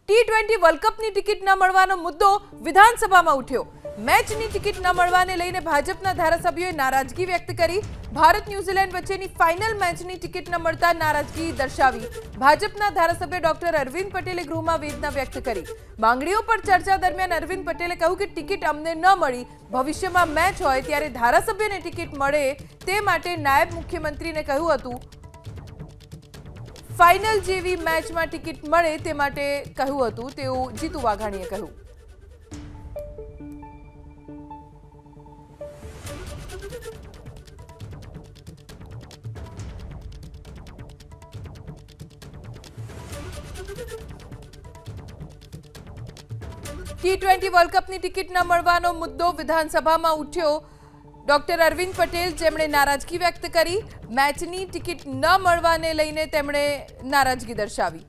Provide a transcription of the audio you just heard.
T20 world કપની ticket ન મળવાનો મુદ્દો વિધાનસભામાં ઉઠ્યો। મેચની ટિકિટ ન મળવાને લઈને ભાજપના ધારાસભ્યોએ નારાજગી વ્યક્ત કરી। ભારત ન્યુઝીલેન્ડ વચ્ચેની ફાઇનલ મેચની ટિકિટ ન મળતા નારાજગી દર્શાવી। ભાજપના ધારાસભ્ય ડોક્ટર અરવિંદ પટેલે ગૃહમાં વેદના વ્યક્ત કરી। માંગણીઓ પર ચર્ચા દરમિયાન અરવિંદ પટેલે કહ્યું કે ટિકિટ અમને ન મળી, ભવિષ્યમાં મેચ હોય ત્યારે ધારાસભ્યને ટિકિટ મળે તે માટે નાયબ મુખ્યમંત્રીને કહ્યું હતું। ફાઇનલ જેવી મેચમાં ટિકિટ મળે તે માટે કહ્યું હતું તેવું જીતુ વાઘાણીએ કહ્યું। ટી20 વર્લ્ડ કપની ટિકિટ ન મળવાનો મુદ્દો વિધાનસભામાં ઉઠ્યો। ડોક્ટર અરવિંદ પટેલ જેમણે નારાજગી વ્યક્ત કરી, મેચની ટિકિટ ન મળવાને લઈને તેમણે નારાજગી દર્શાવી।